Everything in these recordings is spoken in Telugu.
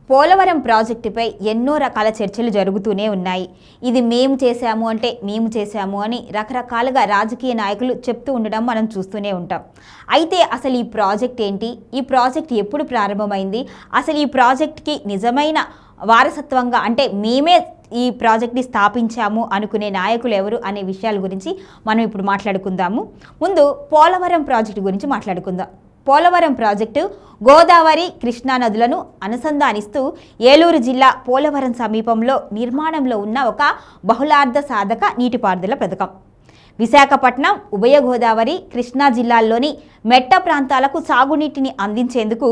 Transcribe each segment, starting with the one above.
పోలవరం ప్రాజెక్టుపై ఎన్నో రకాల చర్చలు జరుగుతూనే ఉన్నాయి. ఇది మేము చేశాము అని రకరకాలుగా రాజకీయ నాయకులు చెప్తూ ఉండడం మనం చూస్తూనే ఉంటాం. అయితే అసలు ఈ ప్రాజెక్ట్ ఏంటి, ఈ ప్రాజెక్ట్ ఎప్పుడు ప్రారంభమైంది, అసలు ఈ ప్రాజెక్ట్కి నిజమైన వారసత్వంగా అంటే మేమే ఈ ప్రాజెక్ట్ని స్థాపించాము అనుకునే నాయకులు ఎవరు అనే విషయాల గురించి మనం ఇప్పుడు మాట్లాడుకుందాము. ముందు పోలవరం ప్రాజెక్టు గురించి మాట్లాడుకుందాం. పోలవరం ప్రాజెక్టు గోదావరి, కృష్ణా నదులను అనుసంధానిస్తూ ఏలూరు జిల్లా పోలవరం సమీపంలో నిర్మాణంలో ఉన్న ఒక బహుళార్థ సాధక నీటిపారుదల పథకం. విశాఖపట్నం, ఉభయ గోదావరి, కృష్ణా జిల్లాల్లోని మెట్ట ప్రాంతాలకు సాగునీటిని అందించేందుకు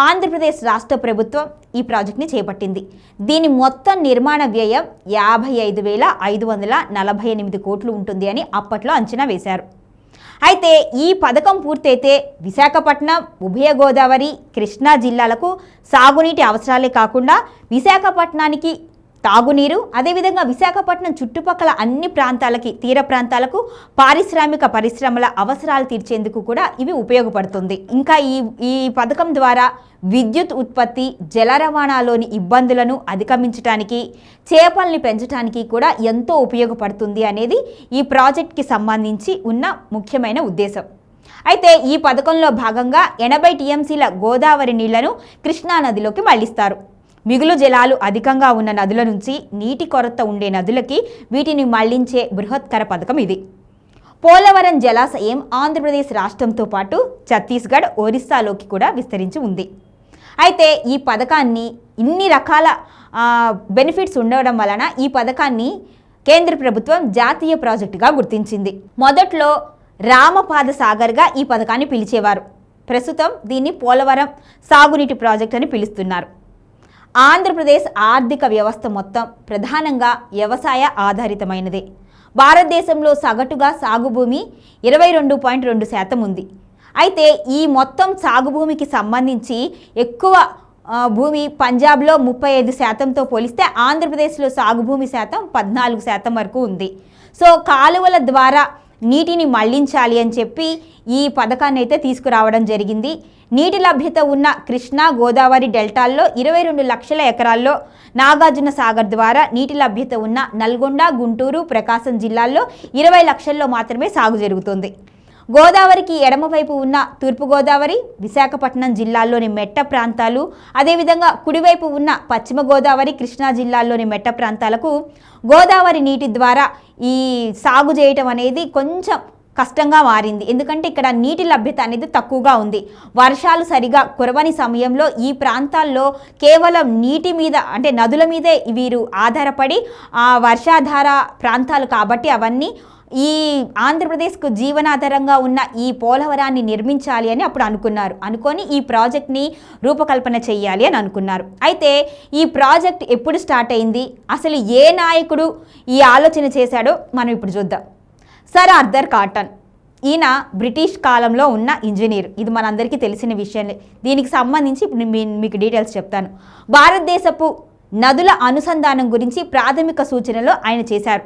ఆంధ్రప్రదేశ్ రాష్ట్ర ప్రభుత్వం ఈ ప్రాజెక్టుని చేపట్టింది. దీని మొత్తం నిర్మాణ వ్యయం 55,548 కోట్లు ఉంటుంది అని అప్పట్లో అంచనా వేశారు. అయితే ఈ పథకం పూర్తయితే విశాఖపట్నం, ఉభయ గోదావరి, కృష్ణా జిల్లాలకు సాగునీటి అవసరాలే కాకుండా విశాఖపట్నానికి తాగునీరు, అదేవిధంగా విశాఖపట్నం చుట్టుపక్కల అన్ని ప్రాంతాలకి, తీర ప్రాంతాలకు పారిశ్రామిక పరిశ్రమల అవసరాలు తీర్చేందుకు కూడా ఇవి ఉపయోగపడుతుంది. ఇంకా ఈ పథకం ద్వారా విద్యుత్ ఉత్పత్తి, జల రవాణాలోని ఇబ్బందులను అధిగమించడానికి, చేపల్ని పెంచడానికి కూడా ఎంతో ఉపయోగపడుతుంది అనేది ఈ ప్రాజెక్ట్కి సంబంధించి ఉన్న ముఖ్యమైన ఉద్దేశం. అయితే ఈ పథకంలో భాగంగా 80 టీఎంసీల గోదావరి నీళ్లను కృష్ణా నదిలోకి మళ్లిస్తారు. మిగులు జలాలు అధికంగా ఉన్న నదుల నుంచి నీటి కొరత ఉండే నదులకి వీటిని మళ్లించే బృహత్కర పథకం ఇది. పోలవరం జలాశయం ఆంధ్రప్రదేశ్ రాష్ట్రంతో పాటు ఛత్తీస్గఢ్, ఒరిస్సాలోకి కూడా విస్తరించి ఉంది. అయితే ఈ పథకాన్ని ఇన్ని రకాల బెనిఫిట్స్ ఉండడం వలన ఈ పథకాన్ని కేంద్ర ప్రభుత్వం జాతీయ ప్రాజెక్టుగా గుర్తించింది. మొదట్లో రామపాద సాగర్గా ఈ పథకాన్ని పిలిచేవారు. ప్రస్తుతం దీన్ని పోలవరం సాగునీటి ప్రాజెక్ట్ అని పిలుస్తున్నారు. ఆంధ్రప్రదేశ్ ఆర్థిక వ్యవస్థ మొత్తం ప్రధానంగా వ్యవసాయ ఆధారితమైనదే. భారతదేశంలో సగటుగా సాగు భూమి 22.2% ఉంది. అయితే ఈ మొత్తం సాగు భూమికి సంబంధించి ఎక్కువ భూమి పంజాబ్లో 35%తో పోలిస్తే ఆంధ్రప్రదేశ్లో సాగు భూమి శాతం 14% వరకు ఉంది. సో కాలువల ద్వారా నీటిని మళ్లించాలి అని చెప్పి ఈ పథకాన్ని అయితే తీసుకురావడం జరిగింది. నీటి లభ్యత ఉన్న కృష్ణా, గోదావరి డెల్టాల్లో 22 లక్షల ఎకరాల్లో, నాగార్జున సాగర్ ద్వారా నీటి లభ్యత ఉన్న నల్గొండ, గుంటూరు, ప్రకాశం జిల్లాల్లో 20 లక్షల్లో మాత్రమే సాగు జరుగుతుంది. గోదావరికి ఎడమవైపు ఉన్న తూర్పుగోదావరి, విశాఖపట్నం జిల్లాల్లోని మెట్ట ప్రాంతాలు, అదేవిధంగా కుడివైపు ఉన్న పశ్చిమ గోదావరి, కృష్ణా జిల్లాల్లోని మెట్ట ప్రాంతాలకు గోదావరి నీటి ద్వారా ఈ సాగు చేయటం అనేది కొంచెం కష్టంగా మారింది. ఎందుకంటే ఇక్కడ నీటి లభ్యత అనేది తక్కువగా ఉంది. వర్షాలు సరిగా కురవని సమయంలో ఈ ప్రాంతాల్లో కేవలం నీటి మీద అంటే నదుల మీదే వీరు ఆధారపడి ఆ వర్షాధార ప్రాంతాలు కాబట్టి అవన్నీ ఈ ఆంధ్రప్రదేశ్కు జీవనాధారంగా ఉన్న ఈ పోలవరాన్ని నిర్మించాలి అని అప్పుడు అనుకొని ఈ ప్రాజెక్ట్ని రూపకల్పన చేయాలి అని అనుకున్నారు. అయితే ఈ ప్రాజెక్ట్ ఎప్పుడు స్టార్ట్ అయింది, అసలు ఏ నాయకుడు ఈ ఆలోచన చేశాడో మనం ఇప్పుడు చూద్దాం. సర్ ఆర్థర్ కాటన్, ఈయన బ్రిటిష్ కాలంలో ఉన్న ఇంజనీర్. ఇది మనందరికీ తెలిసిన విషయం. దీనికి సంబంధించి మీకు డీటెయిల్స్ చెప్తాను. భారతదేశపు నదుల అనుసంధానం గురించి ప్రాథమిక సూచనలు ఆయన చేశారు.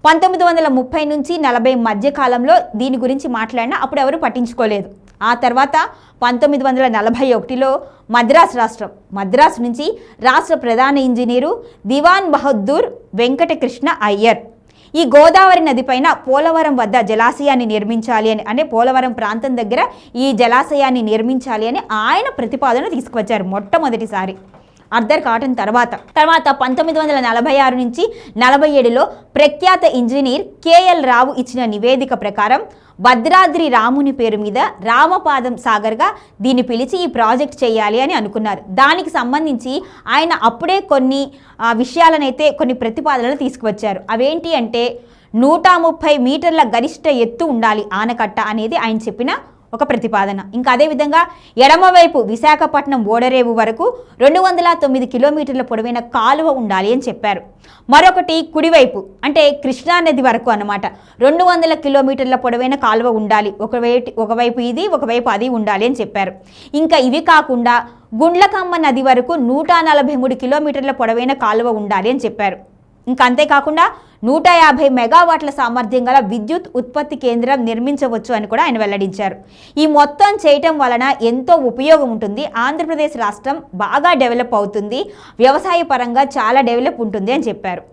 1930 నుంచి 40 మధ్య కాలంలో దీని గురించి మాట్లాడినా అప్పుడు ఎవరు పట్టించుకోలేదు. ఆ తర్వాత 1941లో మద్రాసు నుంచి రాష్ట్ర ప్రధాన ఇంజనీరు దివాన్ బహదూర్ వెంకటకృష్ణ అయ్యర్ ఈ గోదావరి నది పైన పోలవరం వద్ద జలాశయాన్ని నిర్మించాలి అని, అంటే పోలవరం ప్రాంతం దగ్గర ఈ జలాశయాన్ని నిర్మించాలి అని ఆయన ప్రతిపాదన తీసుకువచ్చారు మొట్టమొదటిసారి. ఆర్థర్ కాటన్ తర్వాత 1946 నుంచి 47లో ప్రఖ్యాత ఇంజనీర్ కేఎల్ రావు ఇచ్చిన నివేదిక ప్రకారం భద్రాద్రి రాముని పేరు మీద రామపాదం సాగర్గా దీన్ని పిలిచి ఈ ప్రాజెక్ట్ చేయాలి అని అనుకున్నారు. దానికి సంబంధించి ఆయన అప్పుడే కొన్ని విషయాలనైతే కొన్ని ప్రతిపాదనలు తీసుకువచ్చారు. అవేంటి అంటే 130 మీటర్ల గరిష్ట ఎత్తు ఉండాలి ఆనకట్ట అనేది ఆయన చెప్పిన ఒక ప్రతిపాదన. ఇంకా అదేవిధంగా ఎడమవైపు విశాఖపట్నం ఓడరేవు వరకు 209 కిలోమీటర్ల పొడవైన కాలువ ఉండాలి అని చెప్పారు. మరొకటి కుడివైపు అంటే కృష్ణా నది వరకు అన్నమాట 200 కిలోమీటర్ల పొడవైన కాలువ ఉండాలి. ఒకవైపు ఇది, ఒకవైపు అది ఉండాలి అని చెప్పారు. ఇంకా ఇవి కాకుండా గుండ్లకమ్మ నది వరకు 143 కిలోమీటర్ల పొడవైన కాలువ ఉండాలి అని చెప్పారు. ఇంకా అంతేకాకుండా 150 మెగావాట్ల సామర్థ్యం గల విద్యుత్ ఉత్పత్తి కేంద్రం నిర్మించవచ్చు అని కూడా ఆయన వెల్లడించారు. ఈ మొత్తం చేయటం వలన ఎంతో ఉపయోగం ఉంటుంది, ఆంధ్రప్రదేశ్ రాష్ట్రం బాగా డెవలప్ అవుతుంది, వ్యవసాయ పరంగా చాలా డెవలప్ ఉంటుంది అని చెప్పారు.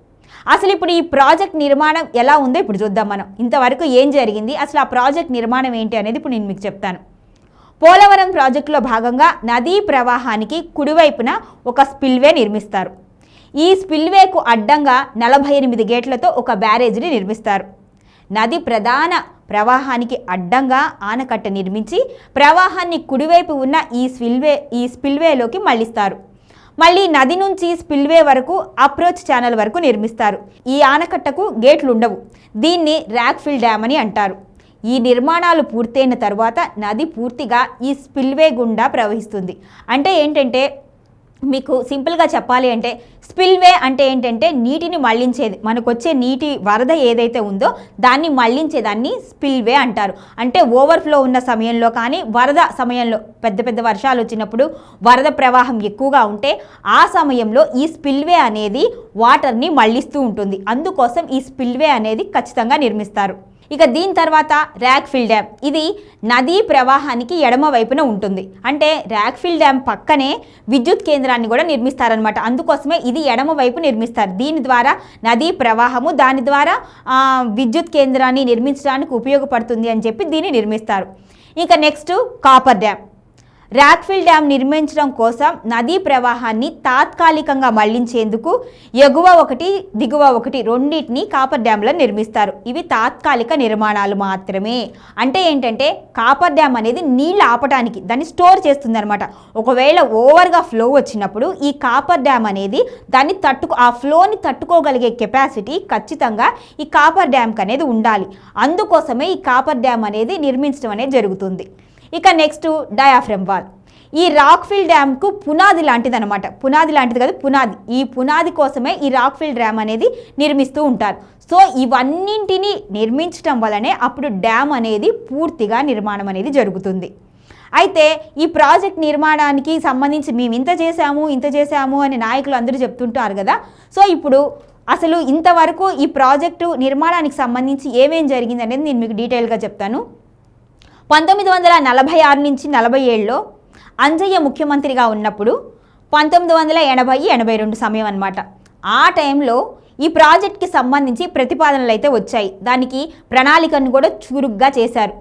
అసలు ఇప్పుడు ఈ ప్రాజెక్ట్ నిర్మాణం ఎలా ఉందో ఇప్పుడు చూద్దాం మనం. ఇంతవరకు ఏం జరిగింది, అసలు ఆ ప్రాజెక్ట్ నిర్మాణం ఏంటి అనేది ఇప్పుడు నేను మీకు చెప్తాను. పోలవరం ప్రాజెక్టులో భాగంగా నదీ ప్రవాహానికి కుడివైపున ఒక స్పిల్వే నిర్మిస్తారు. ఈ స్పిల్వేకు అడ్డంగా 48 గేట్లతో ఒక బ్యారేజీని నిర్మిస్తారు. నది ప్రధాన ప్రవాహానికి అడ్డంగా ఆనకట్ట నిర్మించి ప్రవాహాన్ని కుడివైపు ఉన్న ఈ స్పిల్వేలోకి మళ్లిస్తారు. మళ్ళీ నది నుంచి స్పిల్వే వరకు అప్రోచ్ ఛానల్ వరకు నిర్మిస్తారు. ఈ ఆనకట్టకు గేట్లు ఉండవు. దీన్ని ర్యాక్ఫిల్ డ్యామ్ అని అంటారు. ఈ నిర్మాణాలు పూర్తయిన తర్వాత నది పూర్తిగా ఈ స్పిల్వే గుండా ప్రవహిస్తుంది. అంటే ఏంటంటే మీకు సింపుల్గా చెప్పాలి అంటే స్పిల్వే అంటే ఏంటంటే నీటిని మళ్లించేది, మనకు వచ్చే నీటి వరద ఏదైతే ఉందో దాన్ని మళ్లించేదాన్ని స్పిల్వే అంటారు. అంటే ఓవర్ఫ్లో ఉన్న సమయంలో కానీ వరద సమయంలో పెద్ద పెద్ద వర్షాలు వచ్చినప్పుడు వరద ప్రవాహం ఎక్కువగా ఉంటే ఆ సమయంలో ఈ స్పిల్వే అనేది వాటర్ని మళ్లిస్తూ ఉంటుంది. అందుకోసం ఈ స్పిల్వే అనేది ఖచ్చితంగా నిర్మిస్తారు. ఇక దీని తర్వాత ర్యాక్ఫిల్ డ్యామ్, ఇది నదీ ప్రవాహానికి ఎడమ వైపున ఉంటుంది. అంటే ర్యాక్ఫిల్ డ్యామ్ పక్కనే విద్యుత్ కేంద్రాన్ని కూడా నిర్మిస్తారనమాట. అందుకోసమే ఇది ఎడమ వైపు నిర్మిస్తారు. దీని ద్వారా నదీ ప్రవాహము దాని ద్వారా విద్యుత్ కేంద్రాన్ని నిర్మించడానికి ఉపయోగపడుతుంది అని చెప్పి దీన్ని నిర్మిస్తారు. ఇక నెక్స్ట్ కాపర్ డ్యామ్. ర్యాక్ఫిల్ డ్యామ్ నిర్మించడం కోసం నదీ ప్రవాహాన్ని తాత్కాలికంగా మళ్లించేందుకు ఎగువ ఒకటి దిగువ ఒకటి రెండింటిని కాపర్ డ్యాంలో నిర్మిస్తారు. ఇవి తాత్కాలిక నిర్మాణాలు మాత్రమే. అంటే ఏంటంటే కాపర్ డ్యామ్ అనేది నీళ్ళు ఆపడానికి దాన్ని స్టోర్ చేస్తుంది అనమాట. ఒకవేళ ఓవర్గా ఫ్లో వచ్చినప్పుడు ఈ కాపర్ డ్యామ్ అనేది దాన్ని ఆ ఫ్లోని తట్టుకోగలిగే కెపాసిటీ ఖచ్చితంగా ఈ కాపర్ డ్యామ్కి అనేది ఉండాలి. అందుకోసమే ఈ కాపర్ డ్యామ్ అనేది నిర్మించడం అనేది జరుగుతుంది. ఇక నెక్స్ట్ డయాఫ్రమ్ వాల్. ఈ రాక్ఫిల్ డ్యామ్కు పునాది లాంటిది అనమాట. పునాది లాంటిది కాదు, పునాది. ఈ పునాది కోసమే ఈ రాక్ఫిల్ డ్యామ్ అనేది నిర్మిస్తూ ఉంటారు. సో ఇవన్నింటినీ నిర్మించడం వల్లనే అప్పుడు డ్యామ్ అనేది పూర్తిగా నిర్మాణం అనేది జరుగుతుంది. అయితే ఈ ప్రాజెక్ట్ నిర్మాణానికి సంబంధించి మేము ఇంత చేశాము అని నాయకులు అందరూ చెప్తుంటారు కదా. సో ఇప్పుడు అసలు ఇంతవరకు ఈ ప్రాజెక్టు నిర్మాణానికి సంబంధించి ఏమేం జరిగింది అనేది నేను మీకు డీటెయిల్గా చెప్తాను. 1946 నుంచి 47లో అంజయ్య ముఖ్యమంత్రిగా ఉన్నప్పుడు 1980-82 సమయం అన్నమాట. ఆ టైంలో ఈ ప్రాజెక్ట్కి సంబంధించి ప్రతిపాదనలు అయితే వచ్చాయి. దానికి ప్రణాళికను కూడా చురుగ్గా చేశారు.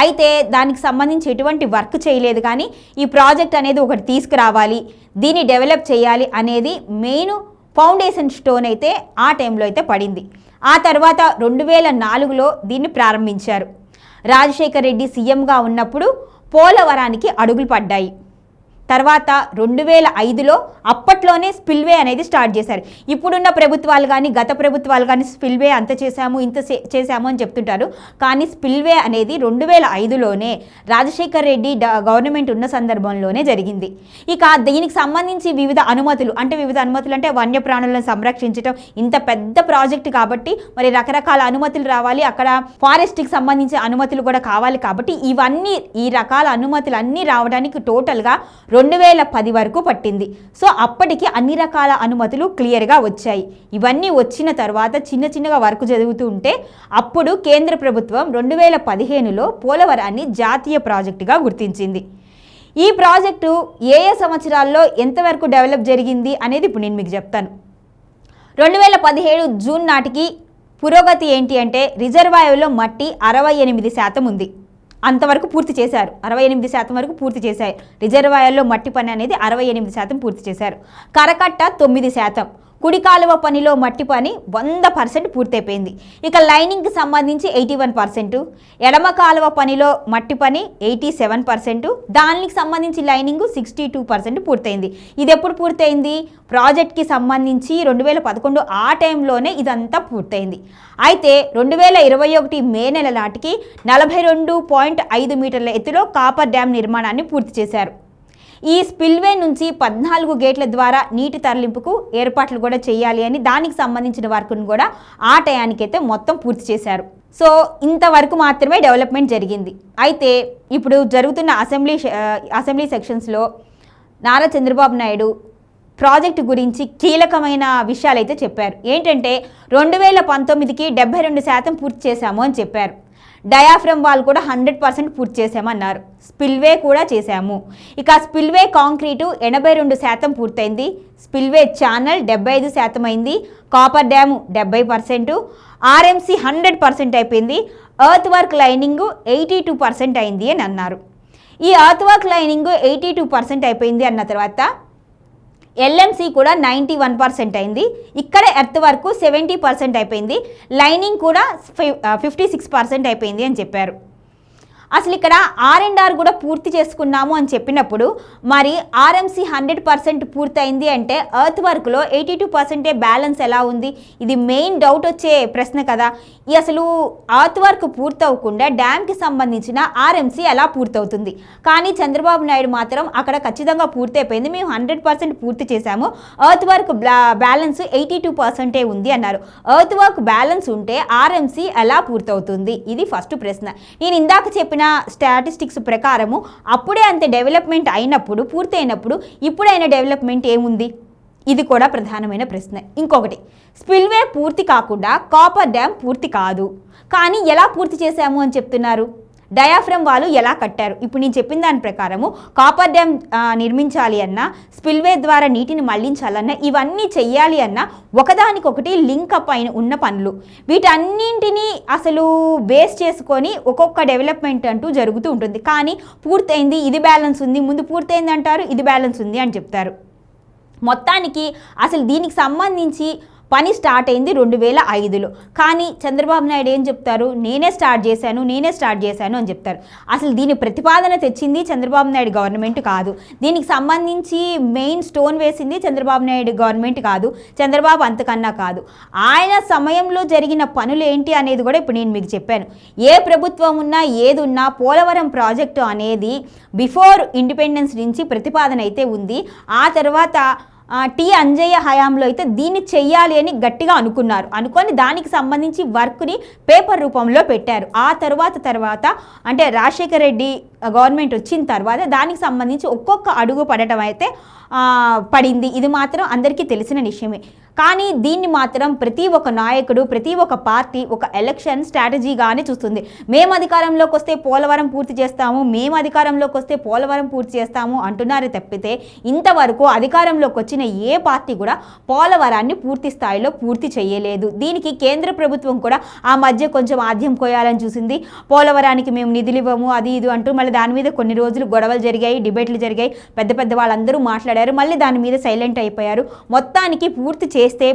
అయితే దానికి సంబంధించి ఎటువంటి వర్క్ చేయలేదు. కానీ ఈ ప్రాజెక్ట్ అనేది ఒకటి తీసుకురావాలి, దీన్ని డెవలప్ చేయాలి అనేది మెయిన్ ఫౌండేషన్ స్టోన్ అయితే ఆ టైంలో అయితే పడింది. ఆ తర్వాత 2004లో దీన్ని ప్రారంభించారు. రాజశేఖర్ రెడ్డి సీఎంగా ఉన్నప్పుడు పోలవరానికి అడుగులు పడ్డాయి. తర్వాత 2005లో అప్పట్లోనే స్పిల్వే అనేది స్టార్ట్ చేశారు. ఇప్పుడున్న ప్రభుత్వాలు కానీ గత ప్రభుత్వాలు కానీ స్పిల్వే అంత చేశాము ఇంత చేశాము అని చెప్తుంటారు. కానీ స్పిల్వే అనేది 2005లోనే రాజశేఖర్ రెడ్డి గవర్నమెంట్ ఉన్న సందర్భంలోనే జరిగింది. ఇక దీనికి సంబంధించి వివిధ అనుమతులు అంటే వన్యప్రాణులను సంరక్షించడం, ఇంత పెద్ద ప్రాజెక్టు కాబట్టి మరి రకరకాల అనుమతులు రావాలి, అక్కడ ఫారెస్ట్కి సంబంధించిన అనుమతులు కూడా కావాలి. కాబట్టి ఈ రకాల అనుమతులు అన్నీ రావడానికి టోటల్గా 2010 వరకు పట్టింది. సో అప్పటికి అన్ని రకాల అనుమతులు క్లియర్గా వచ్చాయి. ఇవన్నీ వచ్చిన తర్వాత చిన్నగా వర్క్ జరుగుతూ ఉంటే అప్పుడు కేంద్ర ప్రభుత్వం 2015లో పోలవరాన్ని జాతీయ ప్రాజెక్టుగా గుర్తించింది. ఈ ప్రాజెక్టు ఏ సంవత్సరాల్లో ఎంతవరకు డెవలప్ జరిగింది అనేది ఇప్పుడు నేను మీకు చెప్తాను. 2017 జూన్ నాటికి పురోగతి ఏంటి అంటే రిజర్వాయర్లో మట్టి 68% ఉంది. అంతవరకు పూర్తి చేశారు. 68% వరకు పూర్తి చేశారు. రిజర్వాయర్లో మట్టి పని అనేది 68% పూర్తి చేశారు. కరకట్ట 9%. కుడి కాలువ పనిలో మట్టి పని 100% పూర్తయిపోయింది. ఇక లైనింగ్కి సంబంధించి 81%, ఎడమ కాలువ పనిలో మట్టి పని 87%, దానికి సంబంధించి లైనింగ్ 62% పూర్తయింది. ఇది ఎప్పుడు పూర్తయింది? ప్రాజెక్ట్కి సంబంధించి 2011 ఆ టైంలోనే ఇదంతా పూర్తయింది. అయితే 2021 మే నెల నాటికి 42.5 మీటర్ల ఎత్తులో కాపర్ డ్యామ్ నిర్మాణాన్ని పూర్తి చేశారు. ఈ స్పిల్వే నుంచి 14 గేట్ల ద్వారా నీటి తరలింపుకు ఏర్పాట్లు కూడా చేయాలి అని దానికి సంబంధించిన వర్క్ను కూడా ఆ టయానికైతే మొత్తం పూర్తి చేశారు. సో ఇంతవరకు మాత్రమే డెవలప్మెంట్ జరిగింది. అయితే ఇప్పుడు జరుగుతున్న అసెంబ్లీ సెక్షన్స్లో నారా చంద్రబాబు నాయుడు ప్రాజెక్టు గురించి కీలకమైన విషయాలు అయితే చెప్పారు. ఏంటంటే 2019కి 72% పూర్తి చేశాము అని చెప్పారు. డయాఫ్రమ్ వాల్ కూడా 100% పూర్తి చేసామన్నారు. స్పిల్వే కూడా చేశాము. ఇక స్పిల్వే కాంక్రీటు 82% పూర్తయింది. స్పిల్వే ఛానల్ 75% అయింది. కాపర్ డ్యాము 70%, ఆర్ఎంసీ 100% అయిపోయింది. ఎర్త్ వర్క్ లైనింగ్ 82% అయింది అని అన్నారు. ఈ ఎర్త్ వర్క్ లైనింగ్ 82% అయిపోయింది అన్న తర్వాత ఎల్ఎంసీ కూడా 91% అయింది. ఇక్కడ ఎర్త్ వర్క్ 70% అయిపోయింది. లైనింగ్ కూడా 56% అయిపోయింది అని చెప్పారు. అసలు ఇక్కడ R&R కూడా పూర్తి చేసుకున్నాము అని చెప్పినప్పుడు మరి ఆర్ఎంసీ 100% పూర్తయింది అంటే ఎర్త్ వర్క్లో 82% బ్యాలెన్స్ ఎలా ఉంది? ఇది మెయిన్ డౌట్ వచ్చే ప్రశ్న కదా. ఈ అసలు ఎర్త్ వర్క్ పూర్తవకుండా డ్యామ్కి సంబంధించిన ఆర్ఎంసీ ఎలా పూర్తవుతుంది? కానీ చంద్రబాబు నాయుడు మాత్రం అక్కడ ఖచ్చితంగా పూర్తయిపోయింది, మేము 100% పూర్తి చేశాము, ఎర్త్ వర్క్ బ్యాలెన్స్ 82% ఉంది అన్నారు. ఎర్త్ వర్క్ బ్యాలెన్స్ ఉంటే ఆర్ఎంసీ ఎలా పూర్తవుతుంది? ఇది ఫస్ట్ ప్రశ్న. నేను ఇందాక చెప్పిన స్టాటిస్టిక్స్ ప్రకారము అప్పుడే అంత డెవలప్మెంట్ అయినప్పుడు పూర్తయినప్పుడు ఇప్పుడైన డెవలప్మెంట్ ఏముంది? ఇది కూడా ప్రధానమైన ప్రశ్న. ఇంకొకటి, స్పిల్వే పూర్తి కాకుండా కాపర్ డ్యామ్ పూర్తి కాదు, కానీ ఎలా పూర్తి చేశాము అని చెప్తున్నారు? డయాఫ్రమ్ వాళ్ళు ఎలా కట్టారు? ఇప్పుడు నేను చెప్పిన దాని ప్రకారము కాపర్ డ్యామ్ నిర్మించాలి అన్నా, స్పిల్వే ద్వారా నీటిని మళ్లించాలన్నా, ఇవన్నీ చెయ్యాలి అన్నా ఒకదానికొకటి లింక్ అప్ అయిన ఉన్న పనులు. వీటన్నింటినీ అసలు బేస్ చేసుకొని ఒక్కొక్క డెవలప్మెంట్ అంటూ జరుగుతూ ఉంటుంది. కానీ పూర్తయింది, ఇది బ్యాలెన్స్ ఉంది, ముందు పూర్తయింది అంటారు, ఇది బ్యాలెన్స్ ఉంది అని చెప్తారు. మొత్తానికి అసలు దీనికి సంబంధించి పని స్టార్ట్ అయింది 2005లో. కానీ చంద్రబాబు నాయుడు ఏం చెప్తారు? నేనే స్టార్ట్ చేశాను అని చెప్తారు. అసలు దీని ప్రతిపాదన తెచ్చింది చంద్రబాబు నాయుడు గవర్నమెంట్ కాదు. దీనికి సంబంధించి మెయిన్ స్టోన్ వేసింది చంద్రబాబు నాయుడు గవర్నమెంట్ కాదు, చంద్రబాబు అంతకన్నా కాదు. ఆయన సమయంలో జరిగిన పనులు ఏంటి అనేది కూడా ఇప్పుడు నేను మీకు చెప్పాను. ఏ ప్రభుత్వం ఉన్నా ఏది ఉన్నా పోలవరం ప్రాజెక్టు అనేది బిఫోర్ ఇండిపెండెన్స్ నుంచి ప్రతిపాదన అయితే ఉంది. ఆ తర్వాత టి అంజయ్య హయాంలో అయితే దీన్ని చెయ్యాలి అని గట్టిగా అనుకొని దానికి సంబంధించి వర్క్ని పేపర్ రూపంలో పెట్టారు. ఆ తర్వాత అంటే రాజశేఖర రెడ్డి గవర్నమెంట్ వచ్చిన తర్వాత దానికి సంబంధించి ఒక్కొక్క అడుగు పడటం అయితే పడింది. ఇది మాత్రం అందరికీ తెలిసిన విషయమే. కానీ దీన్ని మాత్రం ప్రతి ఒక్క నాయకుడు, ప్రతి ఒక్క పార్టీ ఒక ఎలక్షన్ స్ట్రాటజీగానే చూస్తుంది. మేము అధికారంలోకి వస్తే పోలవరం పూర్తి చేస్తాము అంటున్నారు తప్పితే ఇంతవరకు అధికారంలోకి వచ్చిన ఏ పార్టీ కూడా పోలవరాన్ని పూర్తి స్థాయిలో పూర్తి చేయలేదు. దీనికి కేంద్ర ప్రభుత్వం కూడా ఆ మధ్య కొంచెం ఆద్యం కోయాలని చూసింది. పోలవరానికి మేము నిధులు ఇవ్వము అది ఇది అంటూ మళ్ళీ దాని మీద కొన్ని రోజులు గొడవలు జరిగాయి, డిబేట్లు జరిగాయి, పెద్ద వాళ్ళందరూ మాట్లాడారు, మళ్ళీ దాని మీద సైలెంట్ అయిపోయారు. మొత్తానికి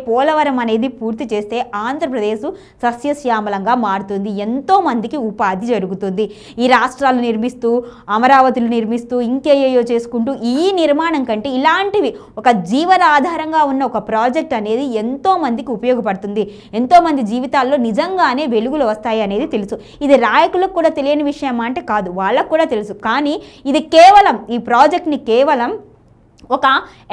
పోలవరం అనేది పూర్తి చేస్తే ఆంధ్రప్రదేశ్ సస్యశ్యామలంగా మారుతుంది, ఎంతో మందికి ఉపాధి జరుగుతుంది. ఈ రాష్ట్రాలు నిర్మిస్తూ, అమరావతిలు నిర్మిస్తూ, ఇంకేయో చేసుకుంటూ ఈ నిర్మాణం కంటే ఇలాంటివి ఒక జీవనాధారంగా ఉన్న ఒక ప్రాజెక్ట్ అనేది ఎంతో మందికి ఉపయోగపడుతుంది, ఎంతో మంది జీవితాల్లో నిజంగానే వెలుగులు వస్తాయి అనేది తెలుసు. ఇది నాయకులకు కూడా తెలియని విషయం అంటే కాదు, వాళ్ళకు కూడా తెలుసు. కానీ ఇది కేవలం ఈ ప్రాజెక్ట్ని కేవలం ఒక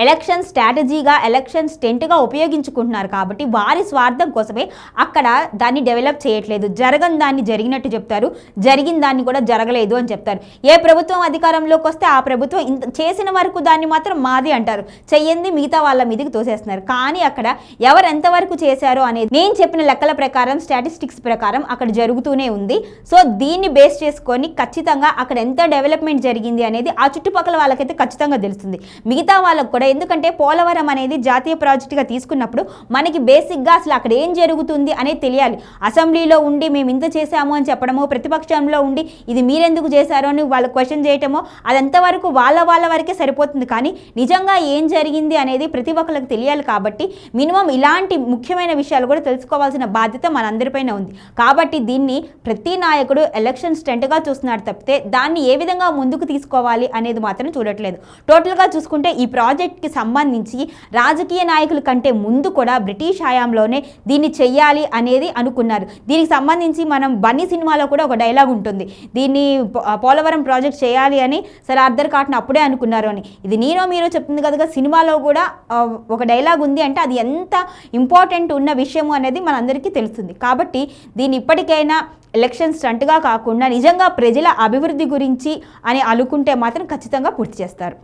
ఎలక్షన్ స్ట్రాటజీగా, ఎలక్షన్ స్టెంట్గా ఉపయోగించుకుంటున్నారు. కాబట్టి వారి స్వార్థం కోసమే అక్కడ దాన్ని డెవలప్ చేయట్లేదు. జరగని దాన్ని జరిగినట్టు చెప్తారు, జరిగిన దాన్ని కూడా జరగలేదు అని చెప్తారు. ఏ ప్రభుత్వం అధికారంలోకి వస్తే ఆ ప్రభుత్వం చేసిన వరకు దాన్ని మాత్రం మాది అంటారు, చెయ్యింది మిగతా వాళ్ళ మీదకి తోసేస్తున్నారు. కానీ అక్కడ ఎవరు ఎంతవరకు చేశారో అనేది నేను చెప్పిన లెక్కల ప్రకారం, స్టాటిస్టిక్స్ ప్రకారం అక్కడ జరుగుతూనే ఉంది. సో దీన్ని బేస్ చేసుకొని ఖచ్చితంగా అక్కడ ఎంత డెవలప్మెంట్ జరిగింది అనేది ఆ చుట్టుపక్కల వాళ్ళకైతే ఖచ్చితంగా తెలుస్తుంది, మిగతా వాళ్ళకు కూడా. ఎందుకంటే పోలవరం అనేది జాతీయ ప్రాజెక్టుగా తీసుకున్నప్పుడు మనకి బేసిక్గా అసలు అక్కడ ఏం జరుగుతుంది అనేది తెలియాలి. అసెంబ్లీలో ఉండి మేము ఇంత చేశాము అని చెప్పడమో, ప్రతిపక్షంలో ఉండి ఇది మీరెందుకు చేశారో అని వాళ్ళు క్వశ్చన్ చేయటమో, అదంతవరకు వాళ్ళ వరకే సరిపోతుంది. కానీ నిజంగా ఏం జరిగింది అనేది ప్రతి ఒక్కరికి తెలియాలి. కాబట్టి మినిమం ఇలాంటి ముఖ్యమైన విషయాలు కూడా తెలుసుకోవాల్సిన బాధ్యత మనందరిపైన ఉంది. కాబట్టి దీన్ని ప్రతి నాయకుడు ఎలక్షన్ స్టంట్గా చూస్తున్నాడు తప్పితే దాన్ని ఏ విధంగా ముందుకు తీసుకోవాలి అనేది మాత్రం చూడట్లేదు. టోటల్గా చూసుకుంటే ఈ ప్రాజెక్ట్కి సంబంధించి రాజకీయ నాయకుల కంటే ముందు కూడా బ్రిటిష్ హయాంలోనే దీన్ని చెయ్యాలి అనేది అనుకున్నారు. దీనికి సంబంధించి మనం బన్నీ సినిమాలో కూడా ఒక డైలాగ్ ఉంటుంది, దీన్ని పోలవరం ప్రాజెక్ట్ చేయాలి అని సర్ ఆర్థర్ కాటన్ అప్పుడే అనుకున్నారు అని. ఇది నేను మీరు చెప్తుంది కదా, సినిమాలో కూడా ఒక డైలాగ్ ఉంది అంటే అది ఎంత ఇంపార్టెంట్ ఉన్న విషయము అనేది మనందరికీ తెలుస్తుంది. కాబట్టి దీన్ని ఇప్పటికైనా ఎలక్షన్ స్టంట్గా కాకుండా నిజంగా ప్రజల అభివృద్ధి గురించి అని అనుకుంటే మాత్రం ఖచ్చితంగా పూర్తి చేస్తారు.